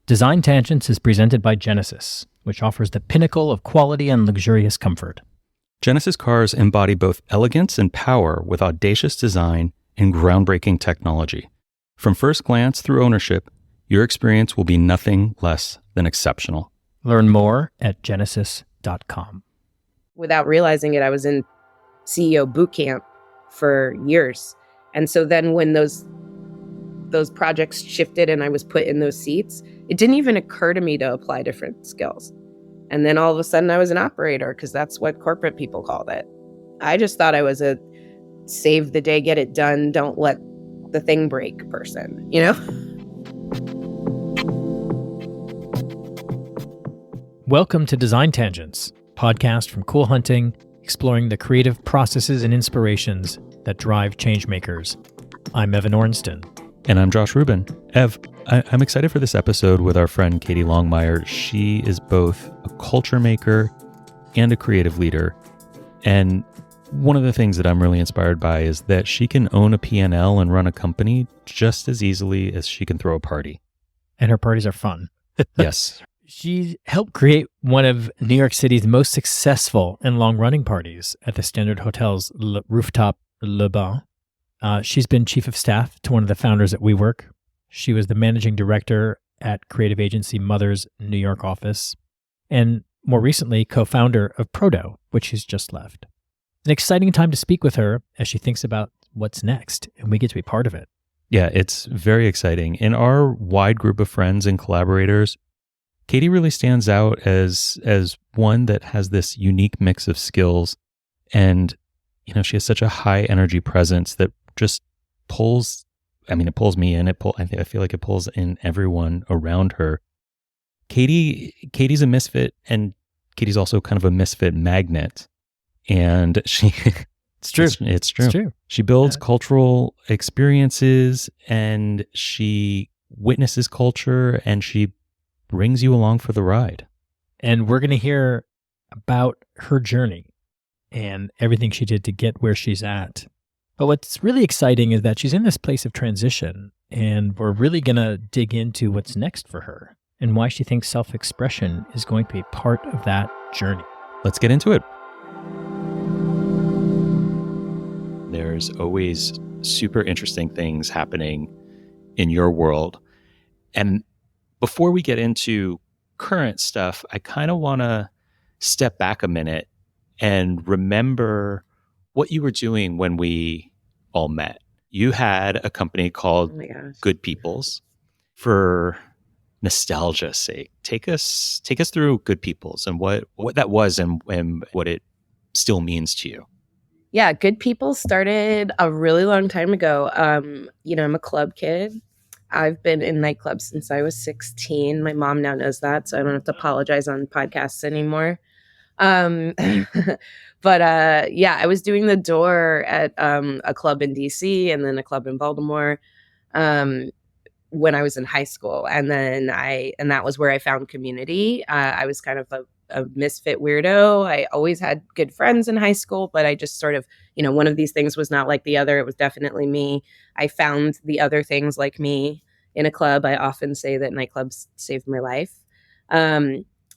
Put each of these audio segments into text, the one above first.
Design Tangents is presented by Genesis, which offers the pinnacle of quality and luxurious comfort. Genesis cars embody both elegance and power with audacious design and groundbreaking technology. From first glance through ownership, your experience will be nothing less than exceptional. Learn more at genesis.com. Without realizing it, I was in CEO boot camp for years. And so then when those projects shifted and I was put in those seats, it didn't even occur to me to apply different skills. And then all of a sudden I was an operator because that's what corporate people called it. I just thought I was a save the day, get it done, don't let the thing break person, you know? Welcome to Design Tangents, podcast from Cool Hunting, exploring the creative processes and inspirations that drive changemakers. I'm Evan Ornston. And I'm Josh Rubin. Ev, I'm excited for this episode with our friend Katie Longmyer. She is both a culture maker and a creative leader. And one of the things that I'm really inspired by is that she can own a P&L and run a company just as easily as she can throw a party. And her parties are fun. Yes. She helped create one of New York City's most successful and long-running parties at the Standard Hotel's rooftop Le Bain. She's been chief of staff to one of the founders at WeWork. She was the managing director at creative agency Mother's New York office, and more recently, co-founder of Prodo, which she's just left. An exciting time to speak with her as she thinks about what's next, and we get to be part of it. Yeah, it's very exciting. In our wide group of friends and collaborators, Katie really stands out as one that has this unique mix of skills, and she has such a high energy presence that just pulls, it pulls me in, I feel like it pulls in everyone around her. Katie's a misfit, and Katie's also kind of a misfit magnet. And she, it's true. It's true. She builds cultural experiences, and she witnesses culture, and she brings you along for the ride. And we're going to hear about her journey and everything she did to get where she's at. But what's really exciting is that she's in this place of transition, and we're really going to dig into what's next for her and why she thinks self-expression is going to be part of that journey. Let's get into it. There's always super interesting things happening in your world. And before we get into current stuff, I kind of want to step back a minute and remember what you were doing when we all met. You had a company called Good Peoples. For nostalgia's sake, take us through Good Peoples and what that was and what it still means to you. Yeah, Good People started a really long time ago. I'm a club kid. I've been in nightclubs since I was 16. My mom now knows that, so I don't have to apologize on podcasts anymore. But I was doing the door at a club in DC and then a club in Baltimore when I was in high school. And that was where I found community. I was kind of a misfit weirdo. I always had good friends in high school, but I just sort of, one of these things was not like the other. It was definitely me. I found the other things like me in a club. I often say that nightclubs saved my life.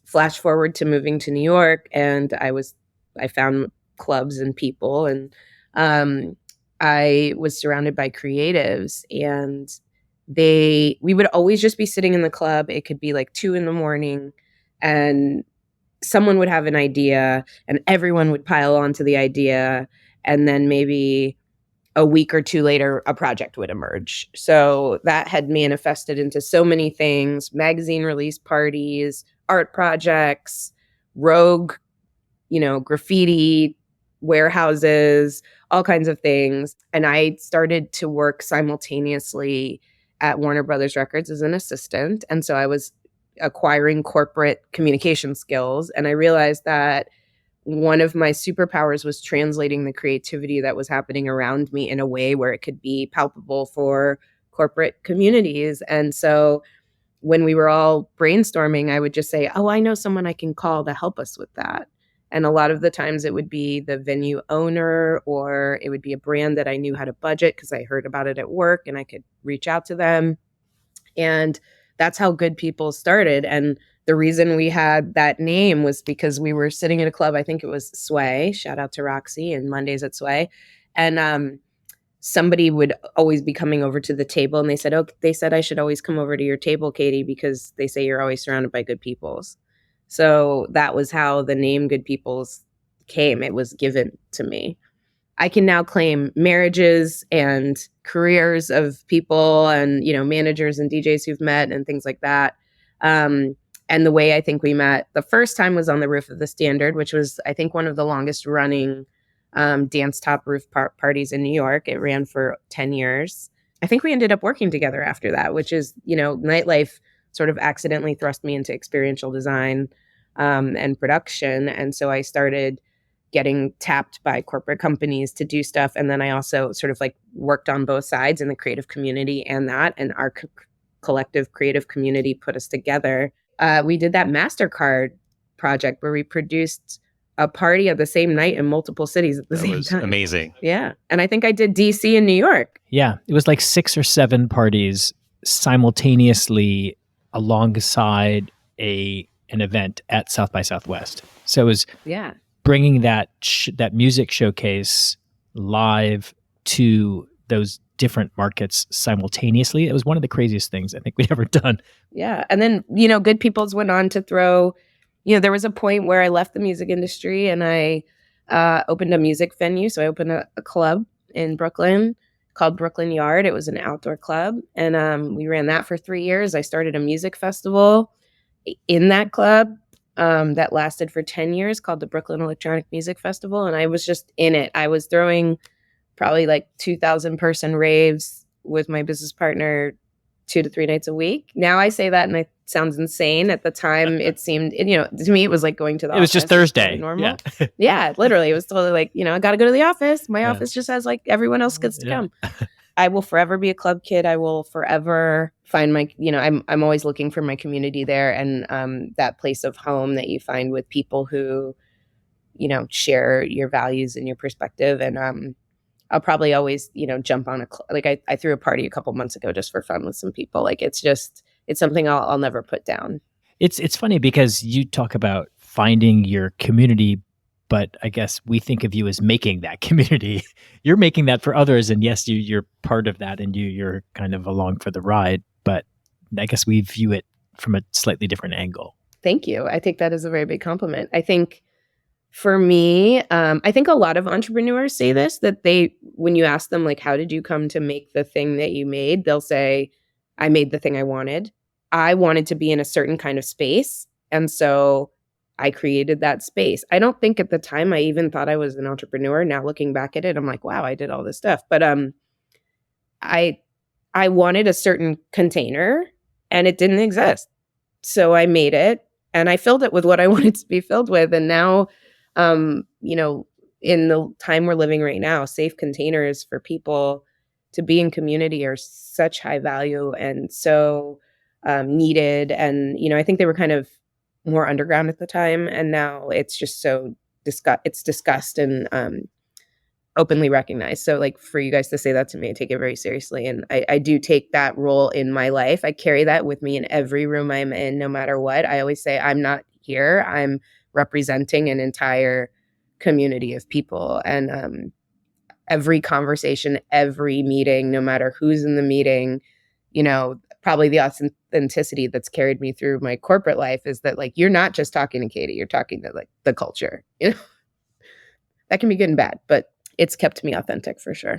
Flash forward to moving to New York, and I found clubs and people, and I was surrounded by creatives, and we would always just be sitting in the club. It could be like 2 a.m, and someone would have an idea, and everyone would pile onto the idea, and then maybe a week or 2 later, a project would emerge. So that had manifested into so many things: magazine release parties, art projects, rogue, graffiti, warehouses, all kinds of things. And I started to work simultaneously at Warner Brothers Records as an assistant. And so I was acquiring corporate communication skills. And I realized that one of my superpowers was translating the creativity that was happening around me in a way where it could be palpable for corporate communities. And so when we were all brainstorming, I would just say, I know someone I can call to help us with that. And a lot of the times it would be the venue owner, or it would be a brand that I knew how to budget because I heard about it at work and I could reach out to them. And that's how Good People started. And the reason we had that name was because we were sitting at a club. I think it was Sway. Shout out to Roxy and Mondays at Sway. And somebody would always be coming over to the table, and they said I should always come over to your table, Katie, because they say you're always surrounded by good peoples. So that was how the name Good Peoples came. It was given to me. I can now claim marriages and careers of people and, managers and DJs who've met and things like that. And the way I think we met the first time was on the roof of the Standard, which was, I think, one of the longest running dance top roof parties in New York. It ran for 10 years. I think we ended up working together after that, which is, nightlife sort of accidentally thrust me into experiential design and production. And so I started getting tapped by corporate companies to do stuff. And then I also sort of like worked on both sides in the creative community and our collective creative community put us together. We did that MasterCard project where we produced a party at the same night in multiple cities at the same time. That was amazing. Yeah. And I think I did DC and New York. Yeah. It was like 6 or 7 parties simultaneously alongside an event at South by Southwest. So it was bringing that music showcase live to those different markets simultaneously. It was one of the craziest things I think we'd ever done. Yeah. And then, Good Peoples went on to throw, there was a point where I left the music industry and I opened a music venue. So I opened a club in Brooklyn called Brooklyn Yard. It was an outdoor club. And we ran that for 3 years. I started a music festival in that club that lasted for 10 years called the Brooklyn Electronic Music Festival. And I was just in it. I was throwing probably like 2,000 person raves with my business partner 2 to 3 nights a week. Now I say that and it sounds insane. At the time it seemed, to me it was like going to the office. It was just Thursday. Normal. Yeah. Yeah, literally. It was totally like, I got to go to the office. My office just has like everyone else gets to come. I will forever be a club kid. I will forever find my, I'm always looking for my community there and that place of home that you find with people who, share your values and your perspective. And I'll probably always, jump on I threw a party a couple months ago just for fun with some people. Like it's something I'll never put down. It's funny because you talk about finding your community, but I guess we think of you as making that community. You're making that for others. And yes, you're part of that and you're kind of along for the ride. But I guess we view it from a slightly different angle. Thank you. I think that is a very big compliment. I think for me, I think a lot of entrepreneurs say this, that when you ask them, like, how did you come to make the thing that you made? They'll say, I made the thing I wanted. I wanted to be in a certain kind of space. And so I created that space. I don't think at the time I even thought I was an entrepreneur. Now looking back at it, I'm like, wow, I did all this stuff. But I wanted a certain container and it didn't exist. So I made it and I filled it with what I wanted to be filled with. And now, in the time we're living right now, safe containers for people to be in community are such high value and so needed. And, I think they were kind of more underground at the time. And now it's just so discussed and openly recognized. So like for you guys to say that to me, I take it very seriously. And I do take that role in my life. I carry that with me in every room I'm in, no matter what. I always say, I'm not here. I'm representing an entire community of people. And every conversation, every meeting, no matter who's in the meeting, probably the authenticity that's carried me through my corporate life is that like, you're not just talking to Katie, you're talking to like the culture, that can be good and bad, but it's kept me authentic for sure.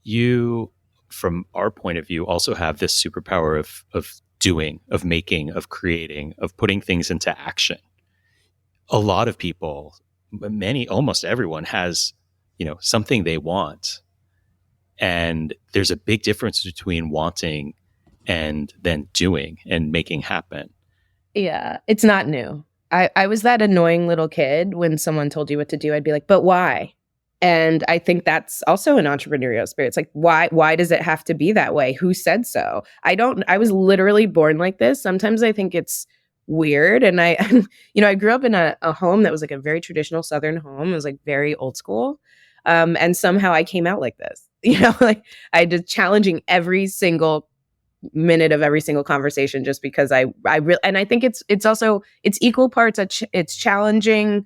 You, from our point of view, also have this superpower of doing, of making, of creating, of putting things into action. A lot of people, almost everyone has, something they want. And there's a big difference between wanting and then doing and making happen. Yeah, it's not new. I was that annoying little kid when someone told you what to do. I'd be like, but why? And I think that's also an entrepreneurial spirit. It's like, why does it have to be that way? Who said so? I was literally born like this. Sometimes I think it's weird. And I grew up in a home that was like a very traditional Southern home. It was like very old school. And somehow I came out like this, like I did challenging every single minute of every single conversation, just because I really, and I think it's also, it's equal parts, it's challenging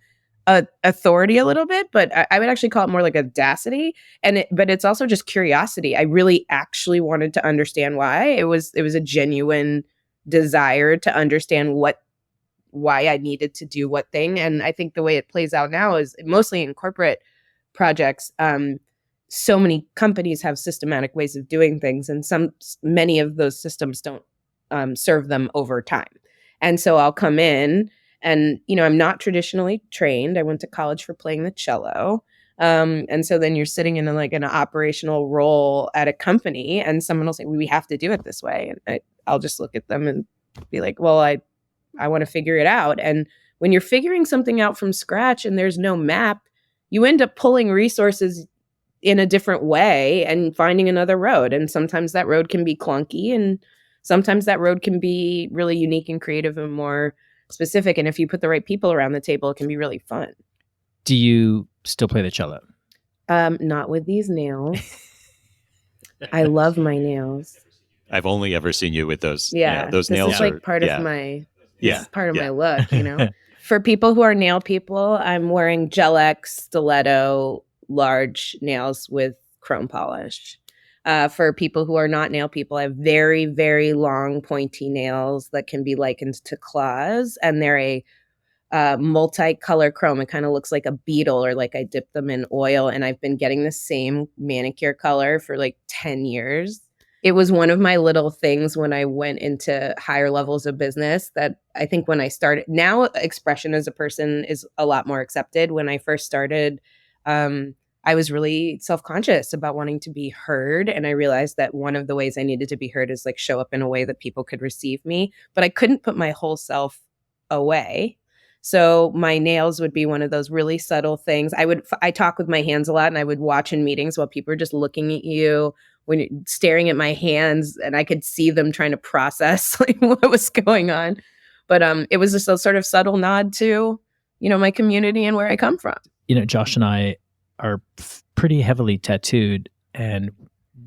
authority a little bit, but I would actually call it more like audacity. But it's also just curiosity. I really actually wanted to understand why. It was a genuine desire to understand why I needed to do what thing. And I think the way it plays out now is mostly in corporate projects. So many companies have systematic ways of doing things, and many of those systems don't serve them over time. And so I'll come in, and I'm not traditionally trained. I went to college for playing the cello. And so then you're sitting in an operational role at a company, and someone will say, we have to do it this way. And I'll just look at them and be like, well, I want to figure it out. And when you're figuring something out from scratch and there's no map, you end up pulling resources in a different way and finding another road. And sometimes that road can be clunky, and sometimes that road can be really unique and creative and more specific. And if you put the right people around the table, it can be really fun. Do you still play the cello? Not with these nails. I love my nails. I've only ever seen you with those. Yeah, those this nails is like are part of my. Yeah, It's part of my look, For people who are nail people, I'm wearing Gel X stiletto large nails with chrome polish. For people who are not nail people, I have very, very long pointy nails that can be likened to claws, and they're a multicolor chrome. It kind of looks like a beetle, or like I dipped them in oil, and I've been getting the same manicure color for like 10 years. It was one of my little things when I went into higher levels of business that I think when I started, now expression as a person is a lot more accepted. When I first started, I was really self-conscious about wanting to be heard. And I realized that one of the ways I needed to be heard is like show up in a way that people could receive me, but I couldn't put my whole self away. So my nails would be one of those really subtle things. I talk with my hands a lot, and I would watch in meetings while people are just looking at you, when you're staring at my hands, and I could see them trying to process like what was going on. But it was just a sort of subtle nod to, my community and where I come from. Josh and I are pretty heavily tattooed, and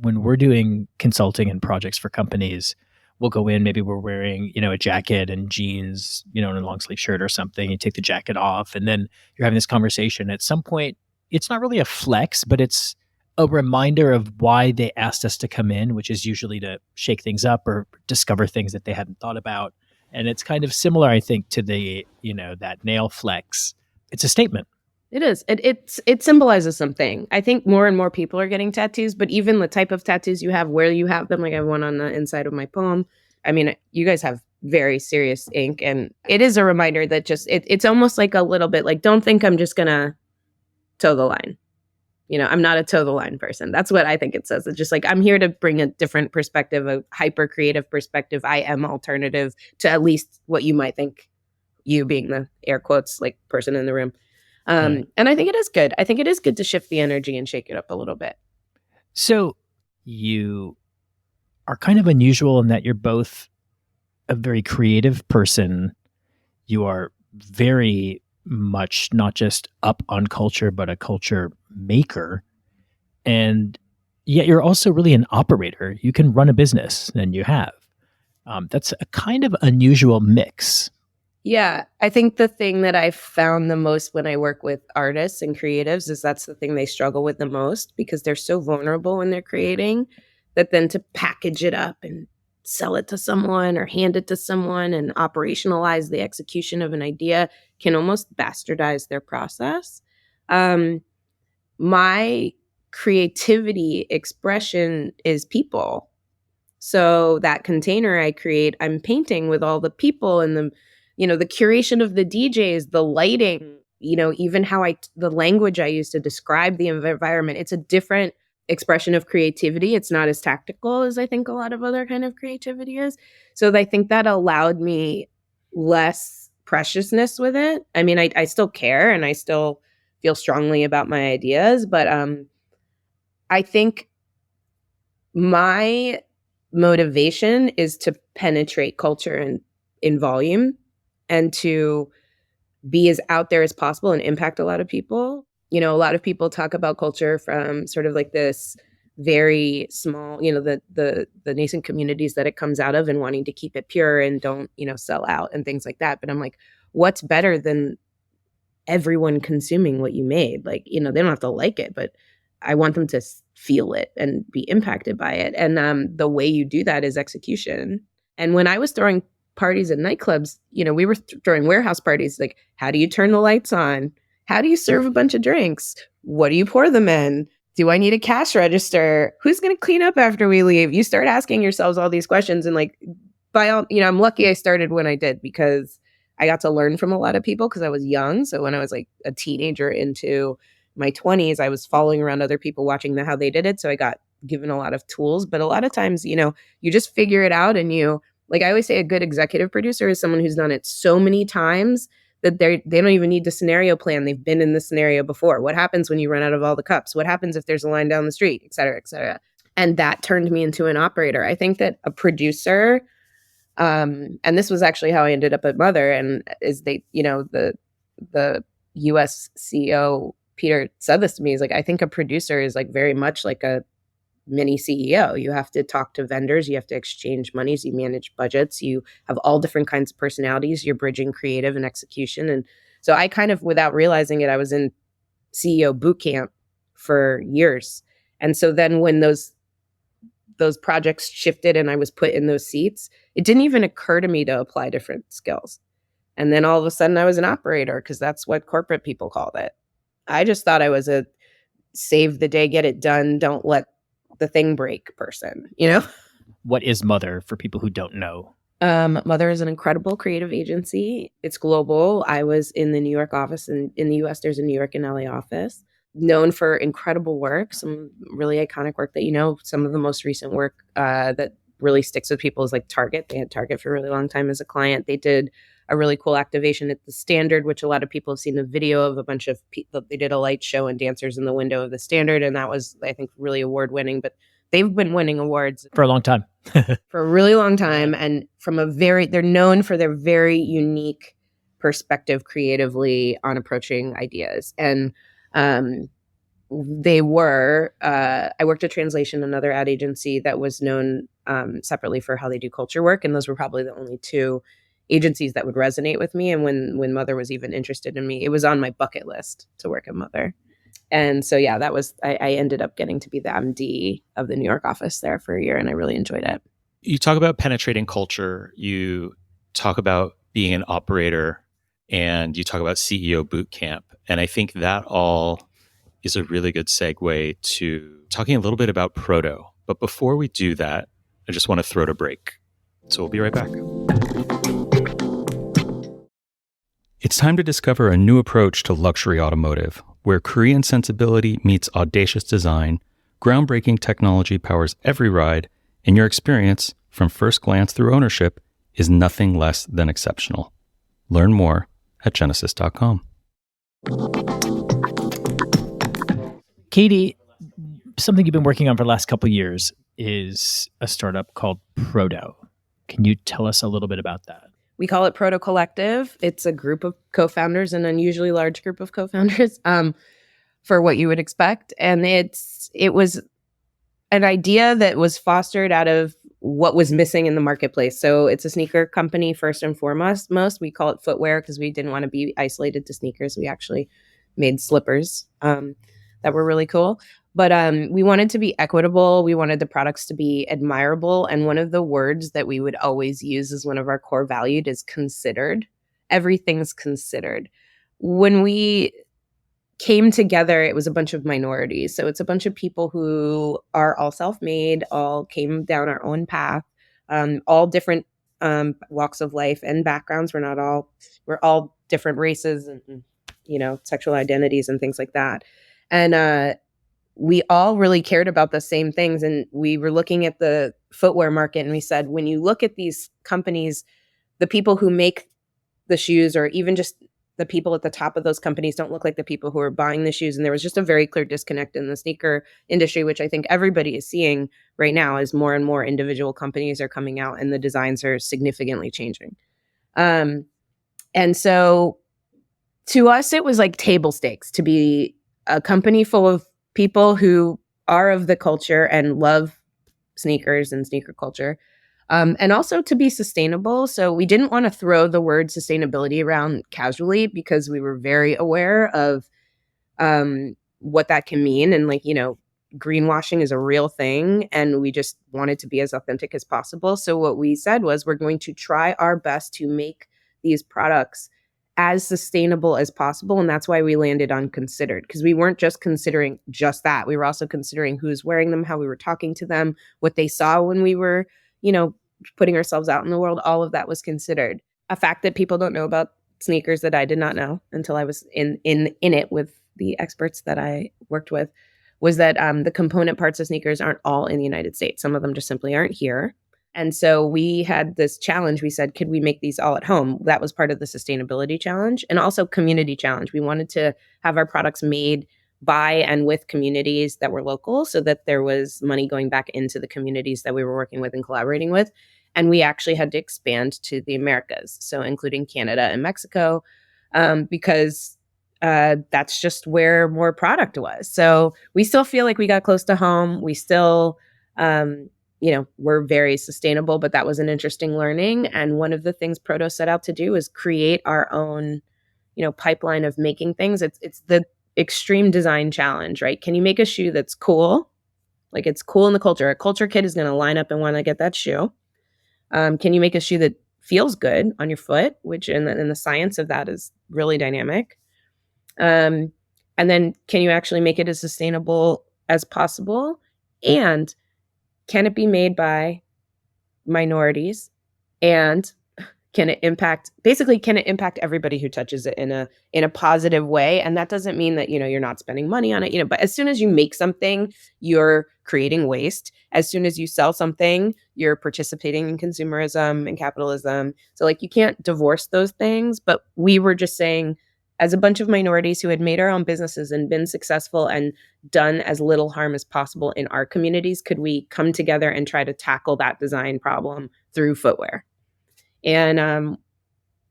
when we're doing consulting and projects for companies, we'll go in, maybe we're wearing, a jacket and jeans, and a long sleeve shirt or something. You take the jacket off, and then you're having this conversation. At some point, it's not really a flex, but it's a reminder of why they asked us to come in, which is usually to shake things up or discover things that they hadn't thought about. And it's kind of similar, I think, to the, that nail flex. It's a statement. It is. It symbolizes something. I think more and more people are getting tattoos, but even the type of tattoos you have, where you have them, like I have one on the inside of my palm. I mean, you guys have very serious ink, and it is a reminder that just, it's almost like a little bit like, don't think I'm just going to toe the line. I'm not a toe the line person. That's what I think it says. It's just like, I'm here to bring a different perspective, a hyper creative perspective. I am alternative to at least what you might think, you being the air quotes, like person in the room. And I think it is good. I think it is good to shift the energy and shake it up a little bit. So you are kind of unusual in that you're both a very creative person. You are very much not just up on culture, but a culture maker. And yet you're also really an operator. You can run a business, and you have. That's a kind of unusual mix. Yeah, I think the thing that I've found the most when I work with artists and creatives is that's the thing they struggle with the most, because they're so vulnerable when they're creating, that then to package it up and sell it to someone or hand it to someone and operationalize the execution of an idea can almost bastardize their process. My creativity expression is people. So that container I create, I'm painting with all the people and the curation of the DJs, the lighting, even the language I use to describe the environment. It's a different expression of creativity. It's not as tactical as I think a lot of other kind of creativity is. So I think that allowed me less preciousness with it. I mean, I still care, and I still feel strongly about my ideas, but I think my motivation is to penetrate culture in volume, and to be as out there as possible and impact a lot of people. A lot of people talk about culture from sort of like this very small, the nascent communities that it comes out of, and wanting to keep it pure and don't, sell out and things like that. But I'm like, what's better than everyone consuming what you made? Like, they don't have to like it, but I want them to feel it and be impacted by it. And the way you do that is execution. And when I was throwing parties at nightclubs, we were throwing warehouse parties. Like, how do you turn the lights on? How do you serve a bunch of drinks? What do you pour them in? Do I need a cash register? Who's going to clean up after we leave? You start asking yourselves all these questions. And like, I'm lucky I started when I did, because I got to learn from a lot of people because I was young. So when I was like a teenager into my 20s, I was following around other people, watching how they did it. So I got given a lot of tools. But a lot of times, you just figure it out. And like I always say, a good executive producer is someone who's done it so many times that they don't even need the scenario plan. They've been in the scenario before. What happens when you run out of all the cups? What happens if there's a line down the street, et cetera, et cetera. And that turned me into an operator. I think that a producer, and this was actually how I ended up at Mother, and is the US CEO, Peter, said this to me. He's like, I think a producer is like very much like a mini CEO. You have to talk to vendors, you have to exchange monies, you manage budgets, you have all different kinds of personalities, you're bridging creative and execution. And so I kind of, without realizing it, I was in CEO boot camp for years. And so then when those projects shifted and I was put in those seats, it didn't even occur to me to apply different skills. And then all of a sudden I was an operator, because that's what corporate people called it. I just thought I was a save the day, get it done, don't let the thing break person, What is Mother for people who don't know? Mother is an incredible creative agency. It's global. I was in the New York office, and in the US, there's a New York and LA office. Known for incredible work, some really iconic work that, some of the most recent work that really sticks with people is like Target. They had Target for a really long time as a client. They did a really cool activation at the Standard, which a lot of people have seen the video of. A bunch of people, they did a light show and dancers in the window of the Standard. And that was, I think, really award winning. But they've been winning awards For a long time. for a really long time. And they're known for their very unique perspective creatively on approaching ideas. And I worked at Translation, another ad agency that was known separately for how they do culture work. And those were probably the only two agencies that would resonate with me. And when Mother was even interested in me, it was on my bucket list to work at Mother. And so, yeah, I ended up getting to be the MD of the New York office there for a year, and I really enjoyed it. You talk about penetrating culture. You talk about being an operator, and you talk about CEO boot camp. And I think that all is a really good segue to talking a little bit about Proto. But before we do that, I just want to throw to break. So we'll be right back. It's time to discover a new approach to luxury automotive, where Korean sensibility meets audacious design, groundbreaking technology powers every ride, and your experience, from first glance through ownership, is nothing less than exceptional. Learn more at Genesis.com. Katie, something you've been working on for the last couple of years is a startup called Proto. Can you tell us a little bit about that? We call it Proto Collective. It's a group of co-founders, an unusually large group of co-founders, for what you would expect. And it was an idea that was fostered out of what was missing in the marketplace. So it's a sneaker company first and foremost. We call it footwear because we didn't want to be isolated to sneakers. We actually made slippers that were really cool. But we wanted to be equitable. We wanted the products to be admirable. And one of the words that we would always use as one of our core values is considered. Everything's considered. When we came together, it was a bunch of minorities. So it's a bunch of people who are all self-made, all came down our own path, all different walks of life and backgrounds. We're all different races and, sexual identities and things like that. And we all really cared about the same things. And we were looking at the footwear market, and we said, when you look at these companies, the people who make the shoes, or even just the people at the top of those companies, don't look like the people who are buying the shoes. And there was just a very clear disconnect in the sneaker industry, which I think everybody is seeing right now as more and more individual companies are coming out and the designs are significantly changing. And so to us, it was like table stakes to be a company full of people who are of the culture and love sneakers and sneaker culture. And also to be sustainable. So we didn't want to throw the word sustainability around casually because we were very aware of what that can mean. And like, greenwashing is a real thing. And we just wanted to be as authentic as possible. So what we said was we're going to try our best to make these products as sustainable as possible. And that's why we landed on considered, because we weren't just considering just that. We were also considering who's wearing them, how we were talking to them, what they saw when we were, putting ourselves out in the world. All of that was considered. A fact that people don't know about sneakers that I did not know until I was in it with the experts that I worked with was that the component parts of sneakers aren't all in the United States. Some of them just simply aren't here. And so we had this challenge. We said, could we make these all at home? That was part of the sustainability challenge and also community challenge. We wanted to have our products made by and with communities that were local so that there was money going back into the communities that we were working with and collaborating with. And we actually had to expand to the Americas, so including Canada and Mexico, because that's just where more product was. So we still feel like we got close to home. We still, we're very sustainable, but that was an interesting learning. And one of the things Proto set out to do is create our own, pipeline of making things. It's the extreme design challenge, right? Can you make a shoe that's cool? Like it's cool in the culture. A culture kid is going to line up and want to get that shoe. Can you make a shoe that feels good on your foot, which and the science of that is really dynamic. And then can you actually make it as sustainable as possible? And can it be made by minorities? And can it impact everybody who touches it in a positive way? And that doesn't mean that, you're not spending money on it, but as soon as you make something, you're creating waste. As soon as you sell something, you're participating in consumerism and capitalism. So like you can't divorce those things. But we were just saying, as a bunch of minorities who had made our own businesses and been successful and done as little harm as possible in our communities, could we come together and try to tackle that design problem through footwear? And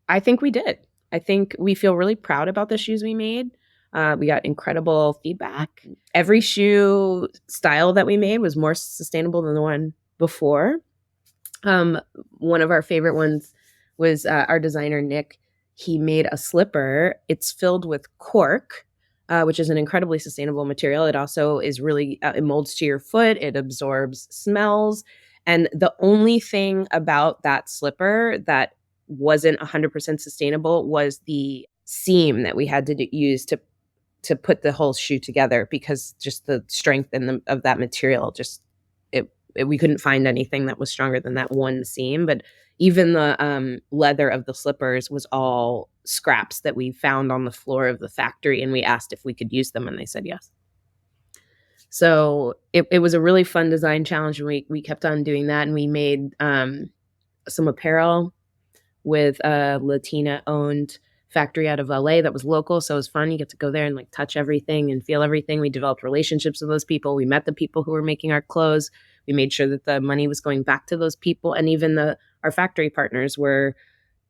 I think we did. I think we feel really proud about the shoes we made. We got incredible feedback. Every shoe style that we made was more sustainable than the one before. One of our favorite ones was our designer, Nick. He made a slipper. It's filled with cork, which is an incredibly sustainable material. It also is really, it molds to your foot. It absorbs smells. And the only thing about that slipper that wasn't 100% sustainable was the seam that we had to use to put the whole shoe together, because just the strength of that material, we couldn't find anything that was stronger than that one seam. But even the leather of the slippers was all scraps that we found on the floor of the factory, and we asked if we could use them, and they said yes. So it was a really fun design challenge, and we kept on doing that, and we made some apparel with a Latina-owned factory out of LA that was local. So it was fun. You get to go there and like touch everything and feel everything. We developed relationships with those people. We met the people who were making our clothes. We made sure that the money was going back to those people. And even our factory partners were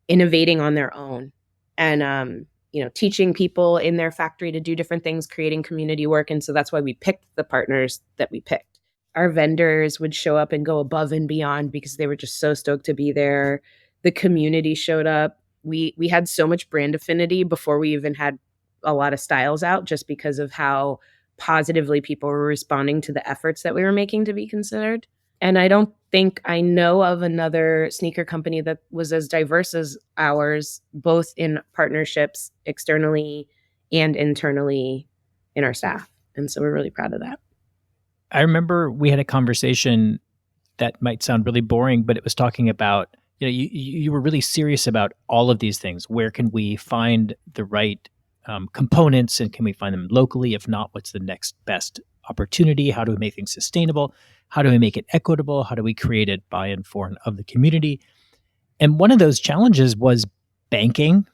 innovating on their own and, teaching people in their factory to do different things, creating community work. And so that's why we picked the partners that we picked. Our vendors would show up and go above and beyond because they were just so stoked to be there. The community showed up. We had so much brand affinity before we even had a lot of styles out, just because of how positively people were responding to the efforts that we were making to be considered. And I don't think I know of another sneaker company that was as diverse as ours, both in partnerships externally and internally in our staff. And so we're really proud of that. I remember we had a conversation that might sound really boring, but it was talking about, you were really serious about all of these things. Where can we find the right components, and can we find them locally? If not, what's the next best opportunity? How do we make things sustainable? How do we make it equitable? How do we create it by and for of the community? And one of those challenges was banking.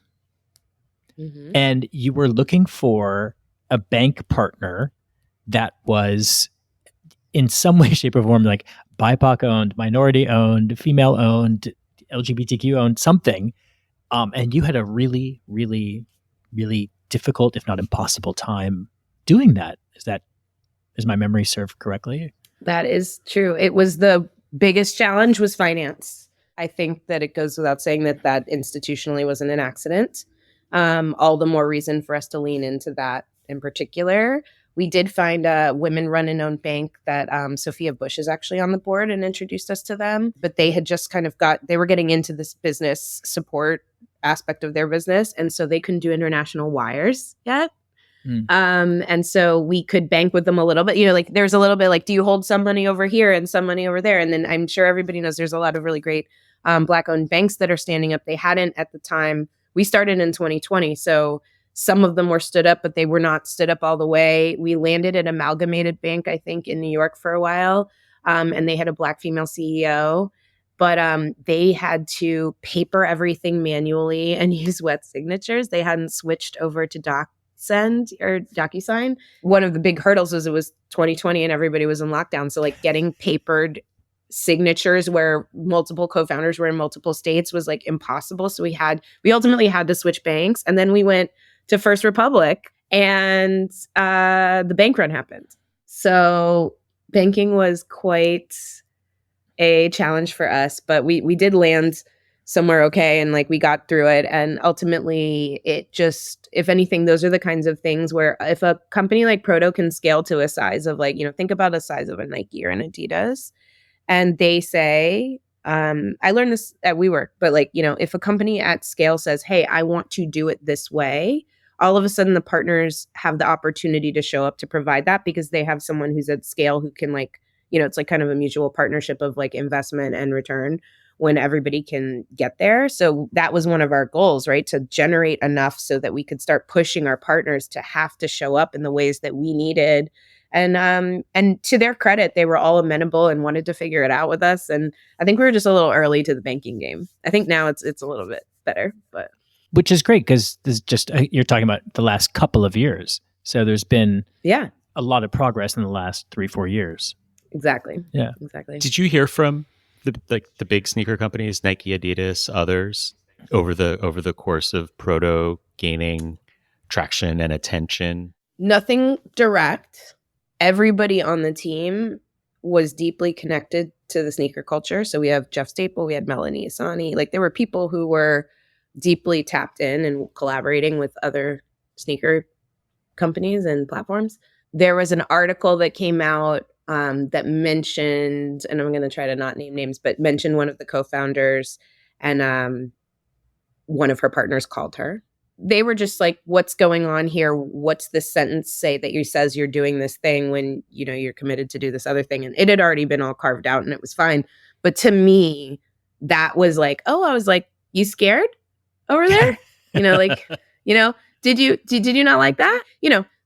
Mm-hmm. And you were looking for a bank partner that was in some way, shape, or form like BIPOC owned, minority owned, female owned, LGBTQ owned, something. And you had a really, really, really difficult, if not impossible time doing that. Is that Is my memory served correctly? That is true. It was the biggest challenge was finance. I think that it goes without saying that institutionally wasn't an accident. All the more reason for us to lean into that in particular. We did find a women-run and owned bank that Sophia Bush is actually on the board and introduced us to them. But they had just kind of they were getting into this business support aspect of their business. And so they couldn't do international wires yet. And so we could bank with them a little bit, like there's a little bit like, do you hold some money over here and some money over there? And then I'm sure everybody knows there's a lot of really great Black owned banks that are standing up. They hadn't at the time. We started in 2020. So some of them were stood up, but they were not stood up all the way. We landed at Amalgamated Bank, I think, in New York for a while. And they had a Black female CEO. But they had to paper everything manually and use wet signatures. They hadn't switched over to DocSend or DocuSign. One of the big hurdles was it was 2020 and everybody was in lockdown. So like getting papered signatures where multiple co-founders were in multiple states was like impossible. So we ultimately had to switch banks. And then we went to First Republic and the bank run happened. So banking was quite a challenge for us, but we did land somewhere okay, and like we got through it. And ultimately it just, if anything, those are the kinds of things where if a company like Proto can scale to a size of like, think about a size of a Nike or an Adidas, and they say, I learned this at WeWork, but like, if a company at scale says, hey, I want to do it this way, all of a sudden the partners have the opportunity to show up to provide that because they have someone who's at scale who can like, it's like kind of a mutual partnership of like investment and return when everybody can get there. So that was one of our goals, right? To generate enough so that we could start pushing our partners to have to show up in the ways that we needed. And to their credit, they were all amenable and wanted to figure it out with us. And I think we were just a little early to the banking game. I think now it's a little bit better, but which is great because this is just you're talking about the last couple of years. So there's been a lot of progress in the last 3-4 years. Exactly. Yeah. Exactly. Did you hear from the big sneaker companies, Nike, Adidas, others, over the course of Proto gaining traction and attention? Nothing direct. Everybody on the team was deeply connected to the sneaker culture. So we have Jeff Staple, we had Melanie Asani. Like there were people who were deeply tapped in and collaborating with other sneaker companies and platforms. There was an article that came out that mentioned, and I'm going to try to not name names, but mentioned one of the co-founders, and one of her partners called her. They were just like, what's going on here? What's this sentence say that says you're doing this thing when, you're committed to do this other thing? And it had already been all carved out and it was fine. But to me, that was like, I was like, you scared over there? Did you not like that?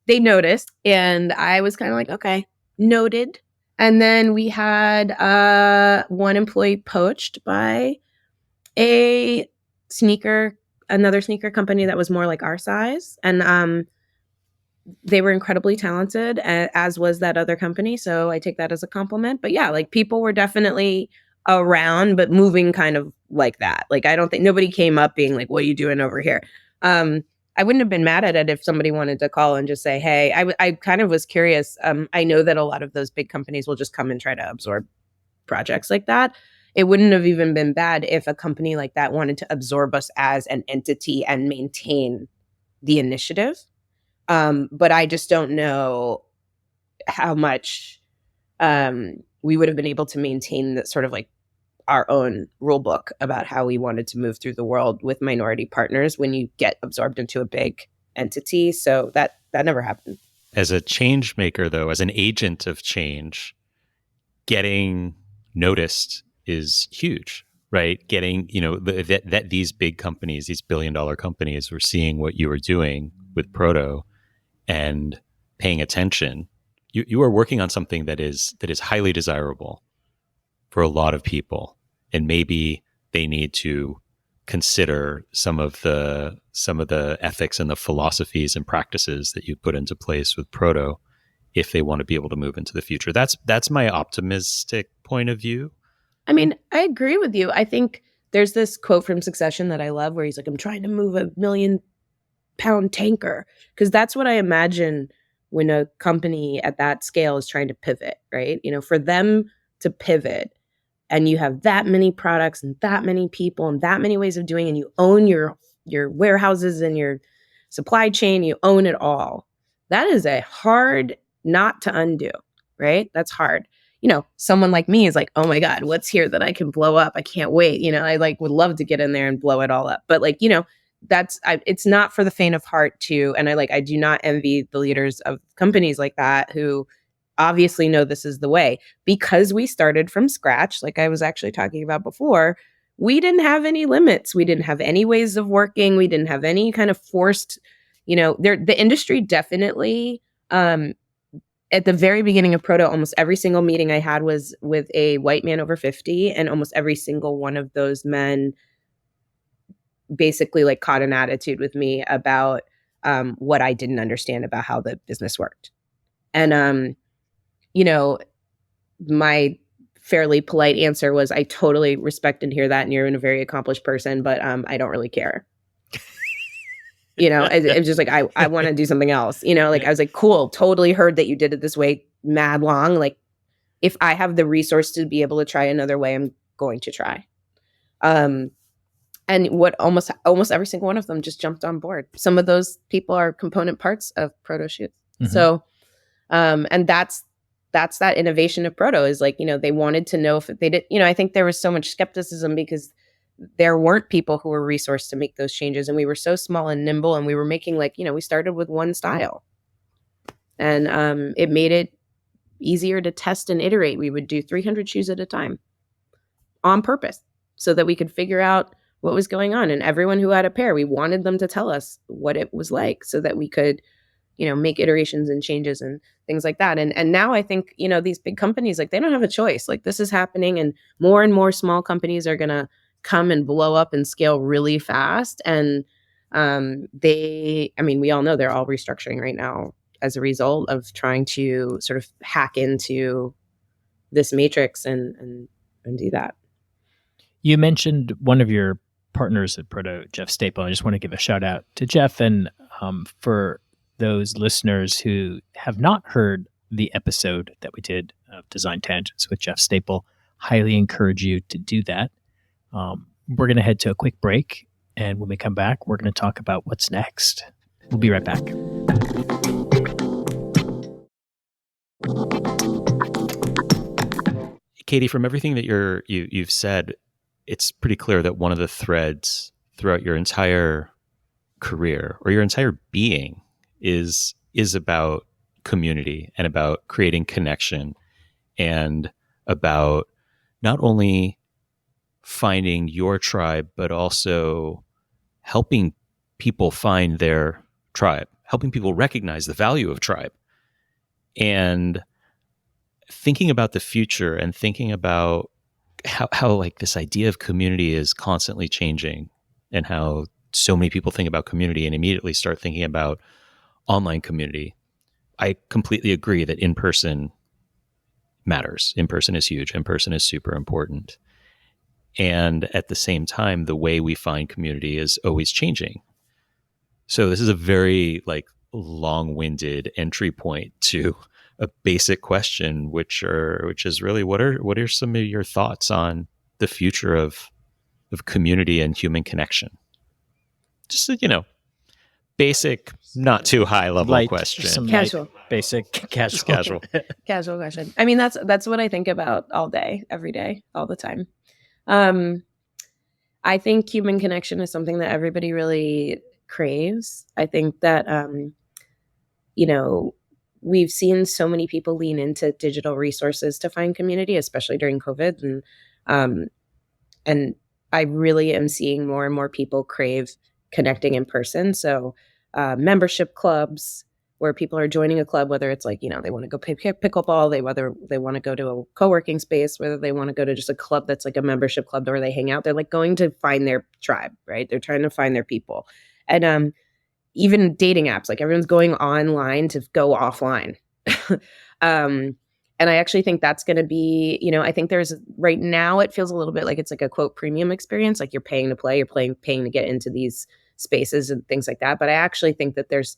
They noticed, and I was kind of like, okay, noted. And then we had one employee poached by another sneaker company that was more like our size. And they were incredibly talented, as was that other company. So I take that as a compliment. But yeah, like people were definitely around, but moving kind of like that. Like I don't think nobody came up being like, what are you doing over here? I wouldn't have been mad at it if somebody wanted to call and just say, hey, I kind of was curious. I know that a lot of those big companies will just come and try to absorb projects like that. It wouldn't have even been bad if a company like that wanted to absorb us as an entity and maintain the initiative. But I just don't know how much we would have been able to maintain that sort of like our own rule book about how we wanted to move through the world with minority partners when you get absorbed into a big entity. So that never happened. As a change maker, though, as an agent of change, getting noticed is huge, right? Getting, that these big companies, these billion-dollar companies were seeing what you were doing with Proto and paying attention. You are working on something that is highly desirable for a lot of people, and maybe they need to consider some of the ethics and the philosophies and practices that you put into place with Proto if they want to be able to move into the future. That's my optimistic point of view. I mean, I agree with you. I think there's this quote from Succession that I love where he's like, I'm trying to move a 1 million pound tanker, because that's what I imagine when a company at that scale is trying to pivot, right? For them to pivot, and you have that many products and that many people and that many ways of doing, and you own your warehouses and your supply chain, you own it all. That is a hard not to undo, right? That's hard. Someone like me is like, oh my God, what's here that I can blow up? I can't wait. I would love to get in there and blow it all up. But it's not for the faint of heart to, and I do not envy the leaders of companies like that who obviously know this is the way, because we started from scratch. Like I was actually talking about before, we didn't have any limits. We didn't have any ways of working. We didn't have any kind of forced, the industry definitely, at the very beginning of Proto, almost every single meeting I had was with a white man over 50, and almost every single one of those men basically caught an attitude with me about what I didn't understand about how the business worked. And my fairly polite answer was, I totally respect and hear that, and you're a very accomplished person, but I don't really care. It was just I want to do something else. I was like, cool, totally heard that you did it this way mad long. If I have the resource to be able to try another way, I'm going to try. And what almost every single one of them just jumped on board. Some of those people are component parts of Proto Shoots. Mm-hmm. So, and that's that innovation of Proto is they wanted to know if they did, I think there was so much skepticism because there weren't people who were resourced to make those changes. And we were so small and nimble, and we were making we started with one style, and it made it easier to test and iterate. We would do 300 shoes at a time on purpose so that we could figure out what was going on. And everyone who had a pair, we wanted them to tell us what it was like so that we could make iterations and changes and things like that. And now I think, these big companies, they don't have a choice. This is happening, and more small companies are going to come and blow up and scale really fast. And we all know they're all restructuring right now as a result of trying to sort of hack into this matrix and do that. You mentioned one of your partners at Proto, Jeff Staple. I just want to give a shout out to Jeff. And for those listeners who have not heard the episode that we did of Design Tangents with Jeff Staple, highly encourage you to do that. We're going to head to a quick break, and when we come back, we're going to talk about what's next. We'll be right back. Katie, from everything that you've said, it's pretty clear that one of the threads throughout your entire career or your entire being is about community and about creating connection and about not only finding your tribe, but also helping people find their tribe, helping people recognize the value of tribe, and thinking about the future and thinking about how this idea of community is constantly changing, and how so many people think about community and immediately start thinking about online community. I completely agree that in-person matters. In-person is huge. In-person is super important. And at the same time, the way we find community is always changing. So this is a very long-winded entry point to a basic question, which is really what are some of your thoughts on the future of community and human connection? Just basic, not too high level question. Casual. Basic, casual. Just casual. Casual question. That's what I think about all day, every day, all the time. I think human connection is something that everybody really craves. I think that, we've seen so many people lean into digital resources to find community, especially during COVID. And I really am seeing more and more people crave connecting in person. So membership clubs where people are joining a club, whether it's they want to go play pickleball, whether they want to go to a co-working space, whether they want to go to just a club that's a membership club where they hang out. They're going to find their tribe, right? They're trying to find their people. And even dating apps, everyone's going online to go offline. And I actually think that's going to be, I think there's right now, it feels a little bit like it's a quote premium experience. You're paying to play, you're paying to get into these spaces and things like that. But I actually think that there's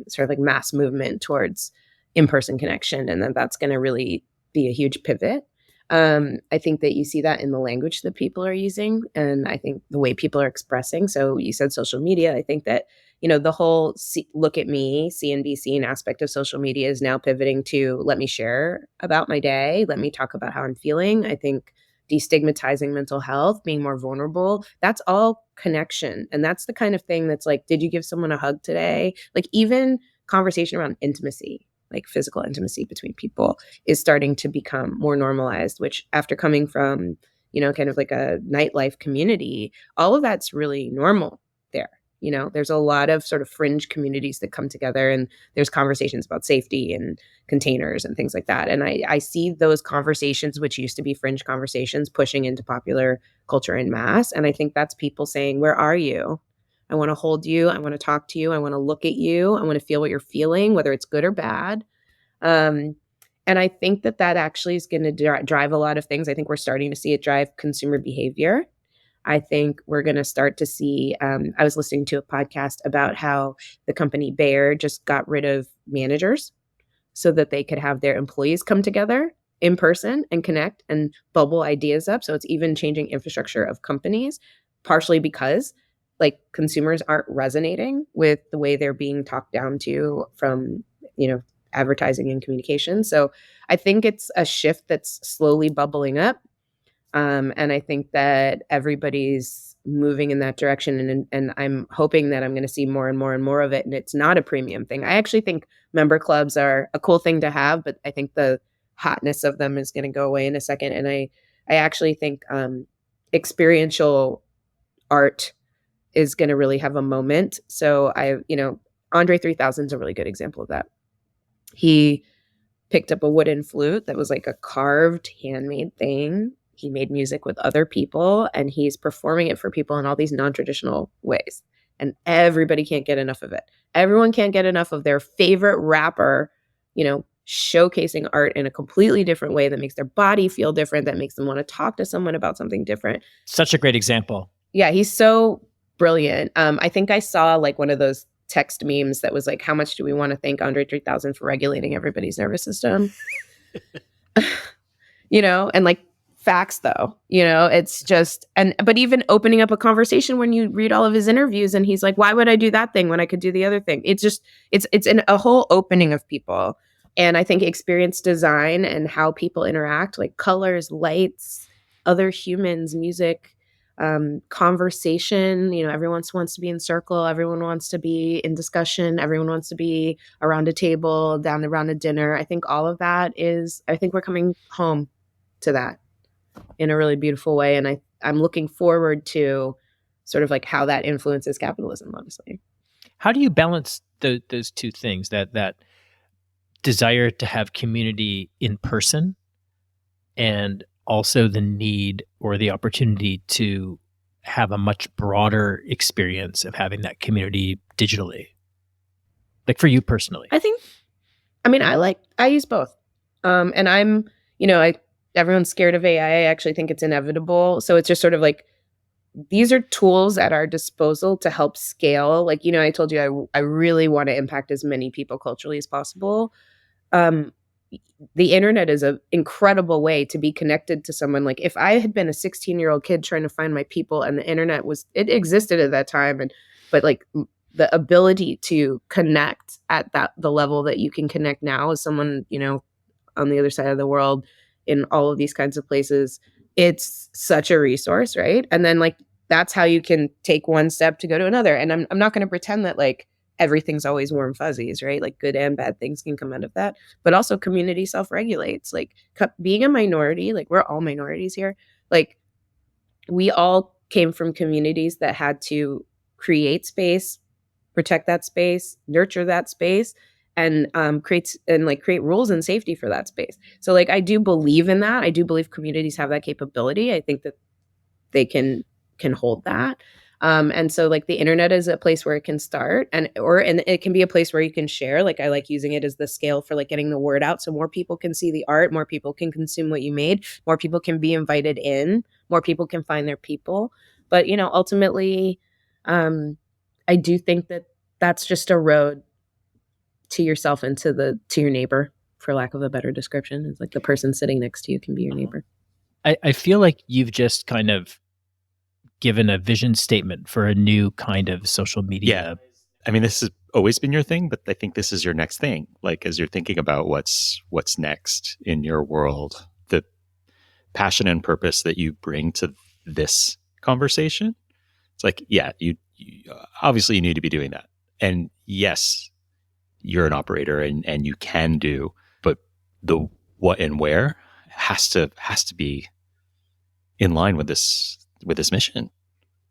sort of like mass movement towards in-person connection, and that's going to really be a huge pivot. I think that you see that in the language that people are using, and I think the way people are expressing. So you said social media. I think that, the whole look at me, see and be seen aspect of social media is now pivoting to let me share about my day. Let me talk about how I'm feeling. I think destigmatizing mental health, being more vulnerable, that's all connection. And that's the kind of thing that's like, did you give someone a hug today? Like even conversation around intimacy, like physical intimacy between people is starting to become more normalized, which after coming from, kind of like a nightlife community, all of that's really normal there. There's a lot of sort of fringe communities that come together, and there's conversations about safety and containers and things like that. And I see those conversations, which used to be fringe conversations, pushing into popular culture en masse. And I think that's people saying, where are you? I want to hold you. I want to talk to you. I want to look at you. I want to feel what you're feeling, whether it's good or bad. And I think that actually is going to drive a lot of things. I think we're starting to see it drive consumer behavior. I think we're going to start to see, I was listening to a podcast about how the company Bayer just got rid of managers so that they could have their employees come together in person and connect and bubble ideas up. So it's even changing infrastructure of companies, partially because like consumers aren't resonating with the way they're being talked down to from, advertising and communication. So I think it's a shift that's slowly bubbling up. And I think that everybody's moving in that direction. And I'm hoping that I'm going to see more and more and more of it. And it's not a premium thing. I actually think member clubs are a cool thing to have, but I think the hotness of them is going to go away in a second. And I actually think experiential art is going to really have a moment. So Andre 3000 is a really good example of that. He picked up a wooden flute that was like a carved handmade thing. He made music with other people, and he's performing it for people in all these non-traditional ways. And everybody can't get enough of it. Everyone can't get enough of their favorite rapper, showcasing art in a completely different way that makes their body feel different, that makes them want to talk to someone about something different. Such a great example. Yeah, he's so brilliant. I think I saw like one of those text memes that was like, how much do we want to thank Andre 3000 for regulating everybody's nervous system? And like facts though, it's just, but even opening up a conversation when you read all of his interviews and he's like, why would I do that thing when I could do the other thing? It's just, it's a whole opening of people. And I think experience design and how people interact, like colors, lights, other humans, music, conversation, everyone wants to be in circle. Everyone wants to be in discussion. Everyone wants to be around a table, around a dinner. I think all of that I think we're coming home to that in a really beautiful way. And I'm looking forward to sort of like how that influences capitalism, honestly. How do you balance those two things, that desire to have community in person and also the need or the opportunity to have a much broader experience of having that community digitally? Like for you personally. I use both. And I'm, everyone's scared of AI. I actually think it's inevitable. So it's just sort of like, these are tools at our disposal to help scale. Like, I told you, I really want to impact as many people culturally as possible. The internet is an incredible way to be connected to someone. Like if I had been a 16-year-old kid trying to find my people and the internet it existed at that time. But like the ability to connect at the level that you can connect now as someone, on the other side of the world in all of these kinds of places, it's such a resource. Right. And then like, that's how you can take one step to go to another. And I'm not going to pretend that like everything's always warm fuzzies, right? Like good and bad things can come out of that. But also community self-regulates. Like being a minority, like we're all minorities here. Like we all came from communities that had to create space, protect that space, nurture that space, and create rules and safety for that space. So like I do believe in that. I do believe communities have that capability. I think that they can hold that. And so like the internet is a place where it can start and it can be a place where you can share. Like I like using it as the scale for like getting the word out. So more people can see the art, more people can consume what you made, more people can be invited in, more people can find their people. But, ultimately, I do think that that's just a road to yourself and to your neighbor, for lack of a better description. It's like the person sitting next to you can be your neighbor. I feel like you've just kind of given a vision statement for a new kind of social media. Yeah. I mean, this has always been your thing, but I think this is your next thing. Like, as you're thinking about what's next in your world, the passion and purpose that you bring to this conversation, it's like, yeah, you obviously you need to be doing that. And yes, you're an operator and you can do, but the what and where has to be in line with this mission.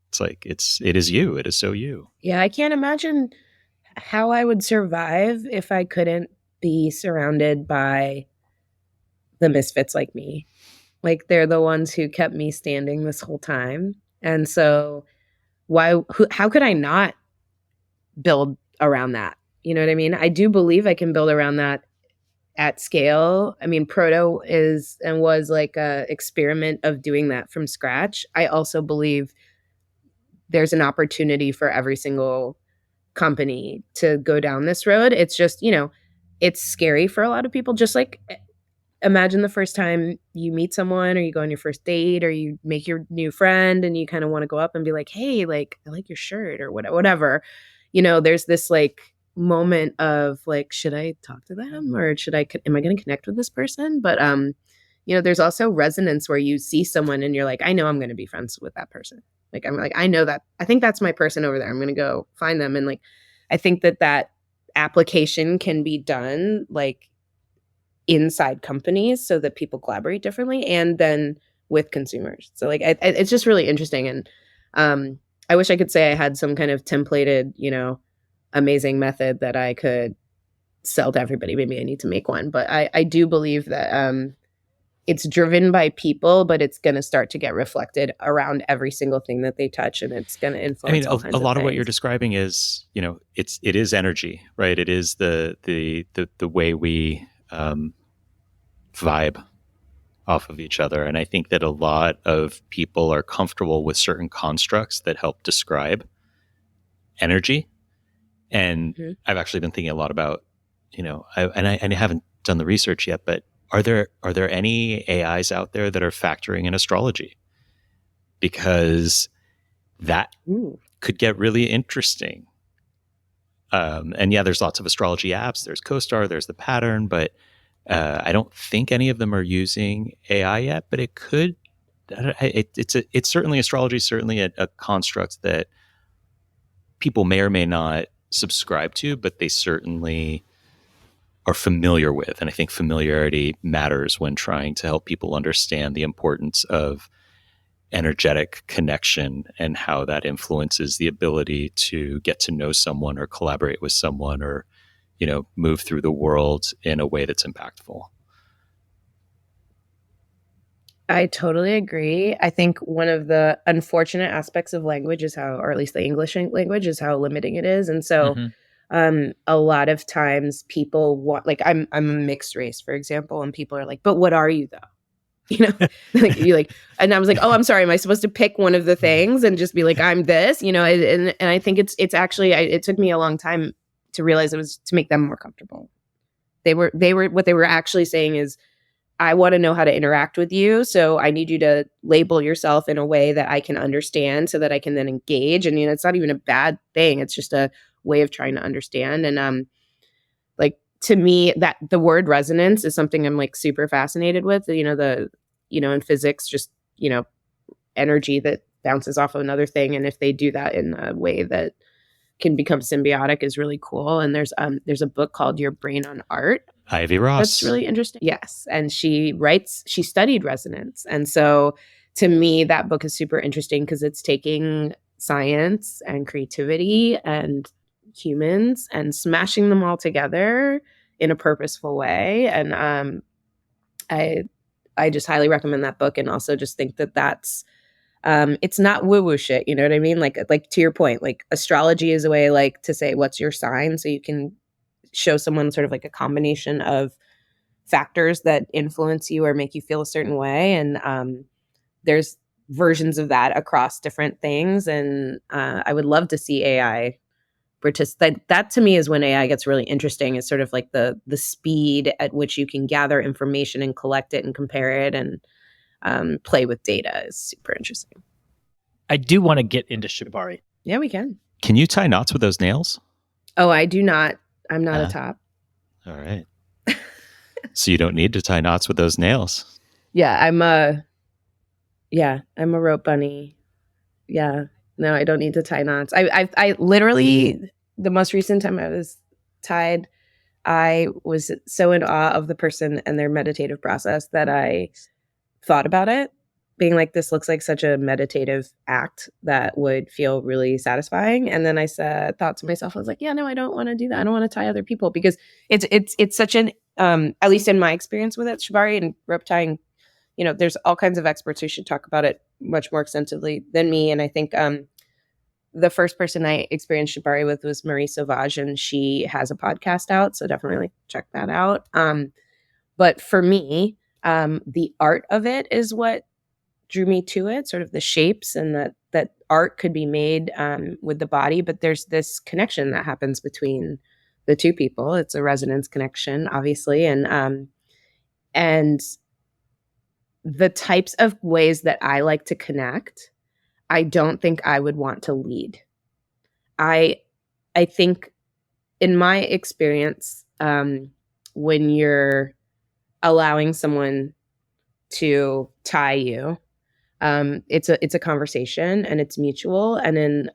It's like it is you. It is so you. Yeah, I can't imagine how I would survive if I couldn't be surrounded by the misfits like me. Like, they're the ones who kept me standing this whole time. And so how could I not build around that? You know what I mean? I do believe I can build around that at scale. I mean, Proto is and was like a experiment of doing that from scratch. I also believe there's an opportunity for every single company to go down this road. It's just, it's scary for a lot of people. Just like, imagine the first time you meet someone or you go on your first date or you make your new friend and you kind of want to go up and be like, hey, like, I like your shirt or whatever. There's this like moment of like, should I talk to them or am I going to connect with this person? But, there's also resonance where you see someone and you're like, I know I'm going to be friends with that person. Like, I'm like, I know that. I think that's my person over there. I'm going to go find them. And like, I think that application can be done like inside companies so that people collaborate differently and then with consumers. So like, it's just really interesting. And I wish I could say I had some kind of templated, amazing method that I could sell to everybody. Maybe I need to make one, but I do believe that it's driven by people, but it's going to start to get reflected around every single thing that they touch, and it's going to influence. I mean, a lot of what you're describing is, it is energy, right? It is the way we vibe off of each other, and I think that a lot of people are comfortable with certain constructs that help describe energy. And I've actually been thinking a lot about, I haven't done the research yet, but are there any AIs out there that are factoring in astrology? Because that could get really interesting. And yeah, there's lots of astrology apps. There's CoStar, there's the Pattern, but I don't think any of them are using AI yet. But it could. It's certainly astrology, certainly a construct that people may or may not subscribe to, but they certainly are familiar with. And I think familiarity matters when trying to help people understand the importance of energetic connection and how that influences the ability to get to know someone or collaborate with someone or, move through the world in a way that's impactful. I totally agree. I think one of the unfortunate aspects of language is how, or at least the English language, is how limiting it is. And so a lot of times people want, like, I'm a mixed race, for example, and people are like, but what are you though? Like you like, and I was like, oh, I'm sorry. Am I supposed to pick one of the things and just be like, I'm this, and I think it's actually, it took me a long time to realize it was to make them more comfortable. They were, what they were actually saying is, I want to know how to interact with you. So I need you to label yourself in a way that I can understand so that I can then engage. And, it's not even a bad thing. It's just a way of trying to understand. And, like, to me, that the word resonance is something I'm like super fascinated with, in physics, just, energy that bounces off of another thing. And if they do that in a way that can become symbiotic is really cool. And there's a book called Your Brain on Art. Ivy Ross. That's really interesting. Yes. And she studied resonance. And so to me, that book is super interesting because it's taking science and creativity and humans and smashing them all together in a purposeful way. And I just highly recommend that book, and also just think that that's it's not woo-woo shit, you know what I mean? Like to your point, like astrology is a way like to say what's your sign, so you can show someone sort of like a combination of factors that influence you or make you feel a certain way. And there's versions of that across different things. And I would love to see AI that to me is when AI gets really interesting. Is sort of like the speed at which you can gather information and collect it and compare it and play with data is super interesting. I do want to get into shibari. Yeah, we can. Can you tie knots with those nails? Oh, I do not. I'm not a top. All right. So you don't need to tie knots with those nails. Yeah, I'm a rope bunny. Yeah. No, I don't need to tie knots. I literally, the most recent time I was tied, I was so in awe of the person and their meditative process that I thought about it, being like, this looks like such a meditative act that would feel really satisfying. And then I thought to myself, I was like, yeah, no, I don't want to do that. I don't want to tie other people, because it's such an, at least in my experience with it, shibari and rope tying, there's all kinds of experts who should talk about it much more extensively than me. And I think the first person I experienced shibari with was Marie Sauvage, and she has a podcast out, so definitely check that out. But for me, the art of it is what drew me to it, sort of the shapes, and that art could be made with the body, but there's this connection that happens between the two people. It's a resonance connection, obviously, and the types of ways that I like to connect, I don't think I would want to lead. I think, in my experience, when you're allowing someone to tie you, it's a conversation, and it's mutual. And in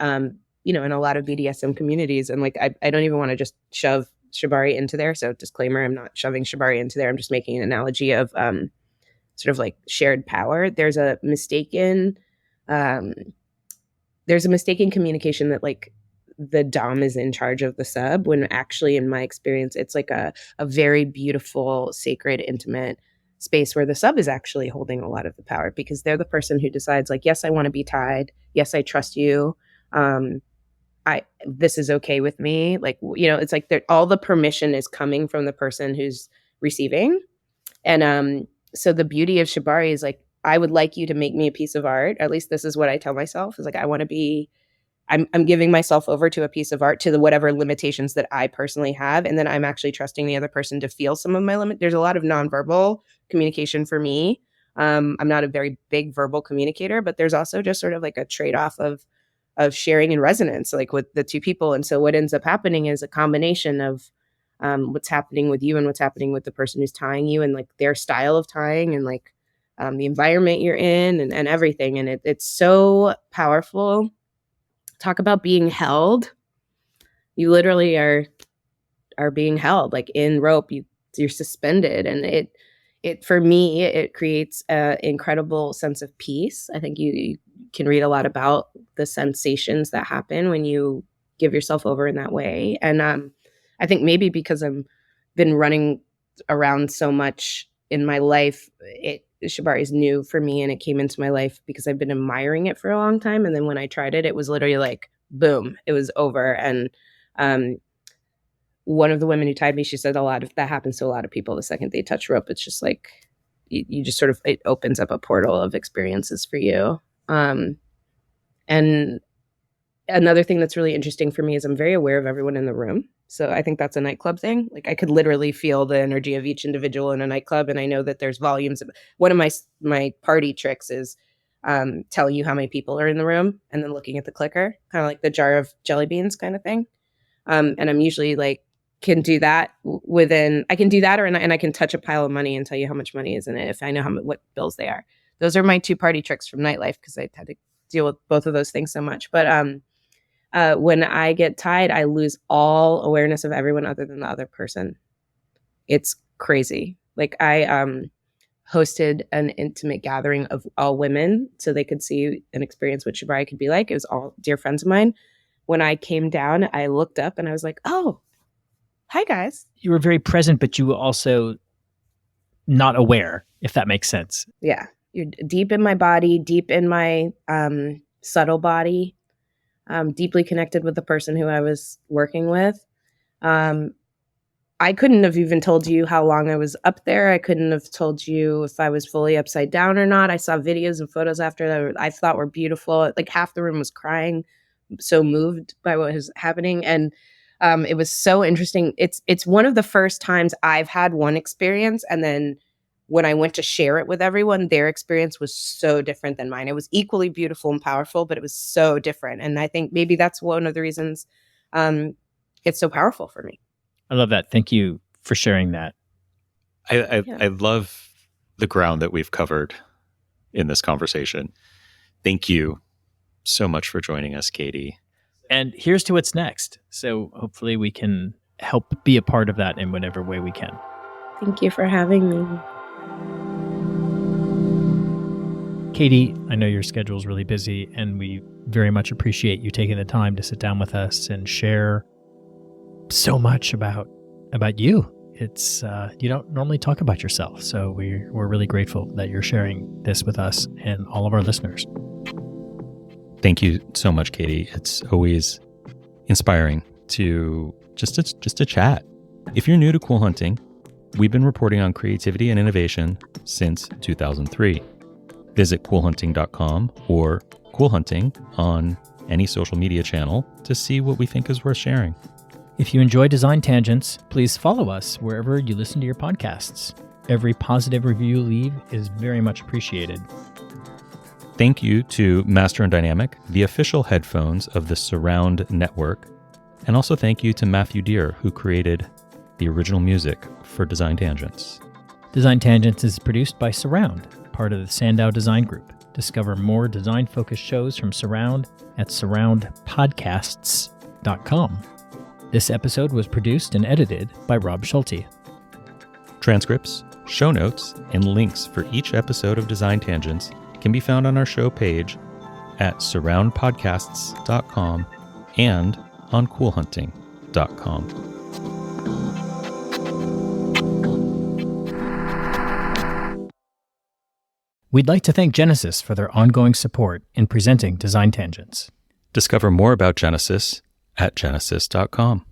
in a lot of BDSM communities, and like I don't even want to just shove shibari into there. So disclaimer, I'm not shoving shibari into there. I'm just making an analogy of sort of like shared power. There's a mistaken communication that like the dom is in charge of the sub, when actually, in my experience, it's like a very beautiful, sacred, intimate space where the sub is actually holding a lot of the power, because they're the person who decides, like, yes, I want to be tied. Yes, I trust you. This is okay with me. Like, it's like all the permission is coming from the person who's receiving. And so the beauty of shibari is like, I would like you to make me a piece of art. At least this is what I tell myself, is like, I want to be, I'm giving myself over to a piece of art, to the whatever limitations that I personally have. And then I'm actually trusting the other person to feel some of my limit. There's a lot of nonverbal communication for me. I'm not a very big verbal communicator, but there's also just sort of like a trade-off of sharing and resonance, like with the two people. And so what ends up happening is a combination of what's happening with you and what's happening with the person who's tying you, and like their style of tying, and like the environment you're in, and everything. And it's so powerful. Talk about being held. You literally are being held, like in rope. You're suspended, and it for me, it creates an incredible sense of peace. I think you can read a lot about the sensations that happen when you give yourself over in that way. And I think maybe because I've been running around so much in my life, shibari is new for me, and it came into my life because I've been admiring it for a long time. And then when I tried it, it was literally like, boom, it was over. And one of the women who tied me, she said that happens to a lot of people. The second they touch rope, it's just like, you just sort of, it opens up a portal of experiences for you. And another thing that's really interesting for me is I'm very aware of everyone in the room. So I think that's a nightclub thing. Like, I could literally feel the energy of each individual in a nightclub, and I know that there's volumes. One of my party tricks is telling you how many people are in the room, and then looking at the clicker, kind of like the jar of jelly beans kind of thing. And I'm usually like, can do that I can do that, and I can touch a pile of money and tell you how much money is in it if I know what bills they are. Those are my two party tricks from nightlife, because I had to deal with both of those things so much. But when I get tied, I lose all awareness of everyone other than the other person. It's crazy. Like, I hosted an intimate gathering of all women so they could see and experience what shibari could be like. It was all dear friends of mine. When I came down, I looked up and I was like, oh, hi guys. You were very present, but you were also not aware, if that makes sense. Yeah. You're deep in my body, deep in my subtle body, deeply connected with the person who I was working with. I couldn't have even told you how long I was up there. I couldn't have told you if I was fully upside down or not. I saw videos and photos after that I thought were beautiful. Like, half the room was crying. so moved by what was happening. And it was so interesting. It's one of the first times I've had one experience, and then when I went to share it with everyone, their experience was so different than mine. It was equally beautiful and powerful, but it was so different. And I think maybe that's one of the reasons it's so powerful for me. I love that. Thank you for sharing that. I love the ground that we've covered in this conversation. Thank you so much for joining us, Katie. And here's to what's next. So hopefully we can help be a part of that in whatever way we can. Thank you for having me. Katie, I know your schedule is really busy, and we very much appreciate you taking the time to sit down with us and share so much about you. It's you don't normally talk about yourself, so we're really grateful that you're sharing this with us and all of our listeners. Thank you so much, Katie. It's always inspiring to just to chat. If you're new to Cool Hunting, we've been reporting on creativity and innovation since 2003. Visit coolhunting.com or Cool Hunting on any social media channel to see what we think is worth sharing. If you enjoy Design Tangents, please follow us wherever you listen to your podcasts. Every positive review you leave is very much appreciated. Thank you to Master and Dynamic, the official headphones of the Surround Network. And also thank you to Matthew Deere, who created the original music for Design Tangents. Design Tangents is produced by Surround, part of the Sandow Design Group. Discover more design-focused shows from Surround at surroundpodcasts.com. This episode was produced and edited by Rob Schulte. Transcripts, show notes, and links for each episode of Design Tangents can be found on our show page at surroundpodcasts.com and on coolhunting.com. We'd like to thank Genesis for their ongoing support in presenting Design Tangents. Discover more about Genesis at genesis.com.